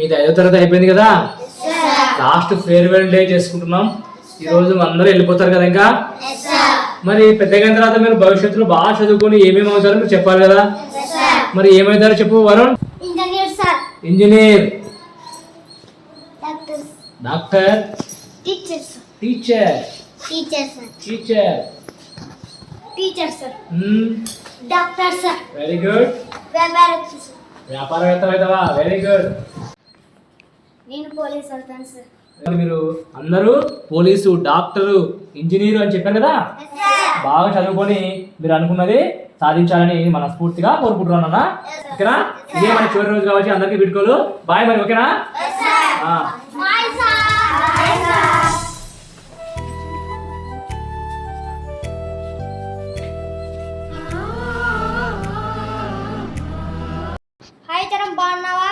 ఇది 5వ తరగతి అయిపోయింది కదా, లాస్ట్ ఫేర్వెల్ డే చేసుకుంటున్నాం. ఈ రోజు అందరూ వెళ్ళిపోతారు కదా. ఇంకా మరి పెద్దగైన తర్వాత మీరు భవిష్యత్తులో బాగా చదువుకొని ఏమేమి అవుతారో మీరు చెప్పాలి కదా. మరి ఏమవుతారో చెప్పు Varun. Engineer, doctor, teacher, very good. వ్యాపారవేత్త అవుతావా? Very good. నేను పోలీస్ అవుతాను సార్. మీరు అందరూ పోలీసు, డాక్టరు, ఇంజనీరు అని చెప్పారు కదా. బాగా చదువుకొని మీరు అనుకున్నది సాధించాలని మనస్ఫూర్తిగా కోరుకుంటున్నాను. ఓకేనా? ఇదే మన చివరి రోజు కాబట్టి అందరికీ వీడుకోలు. బాయ్ మరి. ఓకేనా? హాయ్ చరణ్, బాగున్నావా?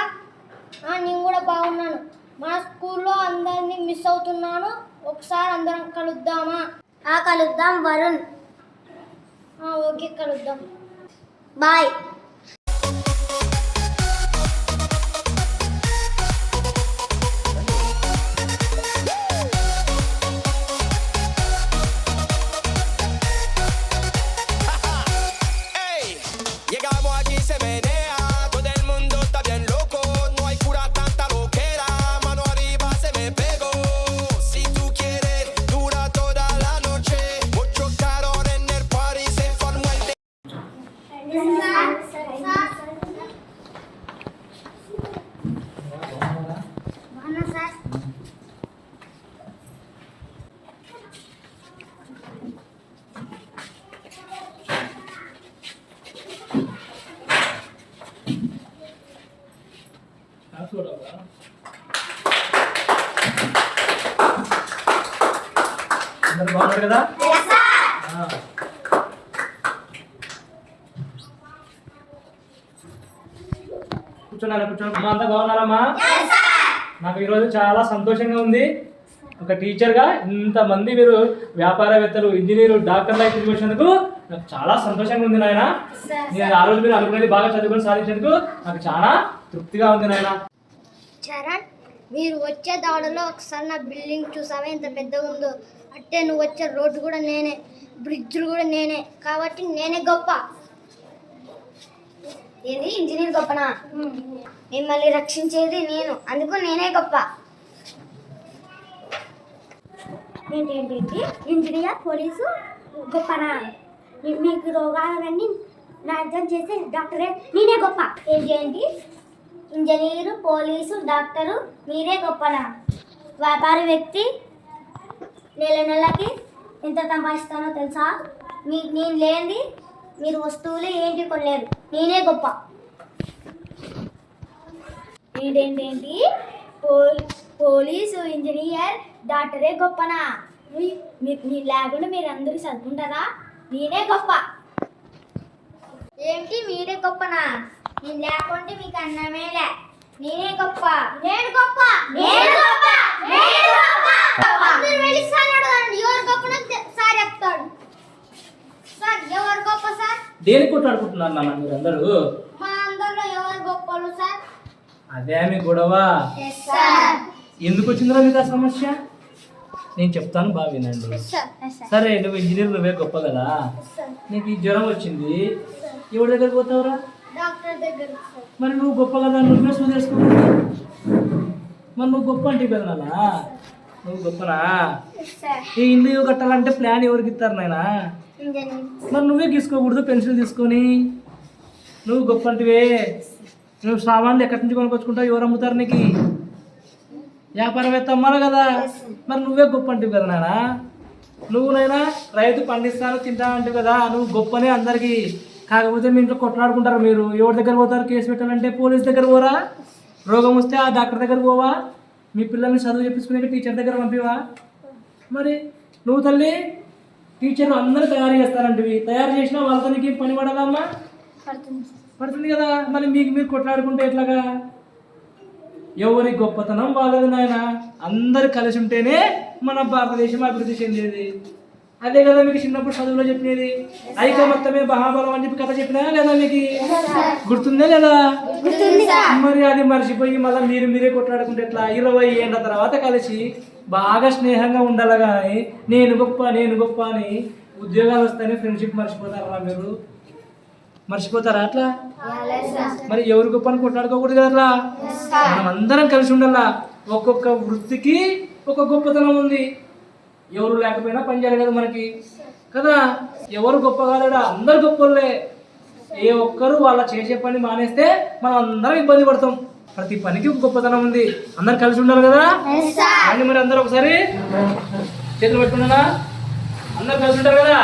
నేను కూడా బాగున్నాను. మన స్కూల్లో అందరినీ మిస్ అవుతున్నాను. ఒకసారి అందరం కలుద్దామా? కలుద్దాం వరుణ్. ఓకే, కలుద్దాం. బాయ్. అందరు బాగున్నారు కదా? కూర్చున్నారా? కూర్చోండి. అంతా బాగున్నారమ్మా? నాకు ఈరోజు చాలా సంతోషంగా ఉంది. ఒక టీచర్గా ఇంతమంది మీరు వ్యాపారవేత్తలు, ఇంజనీరు, డాక్టర్లు అయితే చూసినందుకు నాకు చాలా సంతోషంగా ఉంది నాయన. నేను ఆ రోజు మీరు అనుకునేది బాగా చదువుకొని సాధించేందుకు నాకు చాలా తృప్తిగా ఉంది నాయన. చరణ్, మీరు వచ్చే దావడలో ఒకసారి నా బిల్డింగ్ చూసావా ఎంత పెద్దగా ఉందో? అంటే నువ్వు వచ్చే రోడ్డు కూడా నేనే, బ్రిడ్జ్లు కూడా నేనే, కాబట్టి నేనే గొప్ప. ఏంది ఇంజనీర్ గొప్పనా? మిమ్మల్ని రక్షించేది నేను, అందుకు నేనే గొప్ప. ఏంటేంటి ఇంజనీర్, పోలీసు గొప్పనా? మీకు రోగాలన్నీ నాశనం చేసే డాక్టరే నేనే గొప్ప. ఏంటి ఇంజనీరు, పోలీసు, డాక్టరు మీరే గొప్పనా? వ్యాపారి వ్యక్తి నెల నెలకి ఎంత సంపాదిస్తానో తెలుసా? నేను లేనిది మీరు వస్తువులు ఏంటి కొనలేరు, నేనే గొప్ప. ఏంటేంటి పోలీసు, ఇంజనీర్, డాక్టరే గొప్పనా? మీ లేకుండా మీరు అందరూ చదువుకుంటారా? నేనే గొప్ప. ఏంటి మీరే గొప్పనా? నేను లేకుంటే మీకు అన్నమే లే. నేనే గొప్ప. నేను గొప్ప. నేను గొప్ప. నేను గొప్ప. అందరూ వెళ్ళిస్తాడు. ఎవరు గొప్పనో సార్ చెప్తాడు. సార్ ఎవరు గొప్ప సార్? దేనికి కొట్లాడుకుంటున్నారు నాన్న మీరు అందరూ? మా అందరిలో ఎవరు గొప్పలు సార్? అదే మీ గొడవ. ఎందుకు వచ్చిందిరా మీకు ఆ సమస్య? నేను చెప్తాను, బాగా వినండి. సరే, నువ్వు ఇంజనీర్, నువ్వే గొప్ప కదా. నీకు ఈ జ్వరం వచ్చింది, ఎవరి దగ్గరికి పోతావురా? డాక్టర్ దగ్గర. మరి నువ్వు గొప్ప కదా, నువ్వే చూసేసుకో. మరి నువ్వు గొప్ప అంటే కదా నాన్న, నువ్వు గొప్పనా? ఈ ఇల్లు కట్టాలంటే ప్లాన్ ఎవరికి ఇస్తారు నాయన? మరి నువ్వే తీసుకోకూడదు పెన్సిల్ తీసుకొని? నువ్వు గొప్ప అంటివే. నువ్వు సామాన్లు ఎక్కడి నుంచి కొనుక్కొచ్చుకుంటావు? ఎవరు అమ్ముతారు నీకు? వ్యాపారవేత్త అమ్మాలి కదా. మరి నువ్వే గొప్ప అంటివి కదా నాయన. నువ్వునైనా రైతు పండిస్తాను తింటాను అంటివి కదా. నువ్వు గొప్పనే అందరికీ. కాకపోతే మీ ఇంట్లో కొట్లాడుకుంటారు. మీరు ఎవరి దగ్గర పోతారు? కేసు పెట్టాలంటే పోలీస్ దగ్గర పోరా? రోగం వస్తే ఆ డాక్టర్ దగ్గర పోవా? మీ పిల్లల్ని చదువు చెప్పించుకునే టీచర్ దగ్గర పంపివా? మరి నువ్వు తల్లి టీచర్లు అందరూ తయారు చేస్తారంటివి. తయారు చేసినా వాళ్ళతో నీకు పని పడాలమ్మా? పడుతుంది కదా. మరి మీకు మీరు కొట్లాడుకుంటే ఎట్లాగా? ఎవరి గొప్పతనం వాళ్ళది నాయన. అందరు కలిసి ఉంటేనే మన భారతదేశం అభివృద్ధి చెందేది. అదే కదా మీకు చిన్నప్పుడు చదువులో చెప్పినది. ఐకమత్యమే మహాబలం అని చెప్పి కథ చెప్పినా లేదా మీకు? గుర్తుందే లేదా? మరి అది మర్చిపోయి మళ్ళీ మీరే కొట్లాడుకుంటే ఎట్లా? 20 ఏళ్ళ తర్వాత కలిసి బాగా స్నేహంగా ఉండాలి కానీ నేను గొప్ప అని ఉద్యోగాలు వస్తాయని ఫ్రెండ్షిప్ మర్చిపోతారా మీరు? మర్చిపోతారా అట్లా? మరి ఎవరు గొప్ప అని కొట్లాడుకోకూడదు కదా అట్లా. మనం అందరం కలిసి ఉండాలా. ఒక్కొక్క వృత్తికి ఒక గొప్పతనం ఉంది. ఎవరు లేకపోయినా పని జరగదు మనకి కదా. ఎవరు గొప్ప కాలేడా? అందరు గొప్పలే. ఏ ఒక్కరు వాళ్ళ చేసే పని మానేస్తే మనం అందరం ఇబ్బంది పడతాం. ప్రతి పనికి ఒక గొప్పతనం ఉంది. అందరు కలిసి ఉండాలి కదా. మరి అందరూ ఒకసారి చేతులు పెట్టుకున్నానా? అందరు కలిసి ఉంటారు కదా.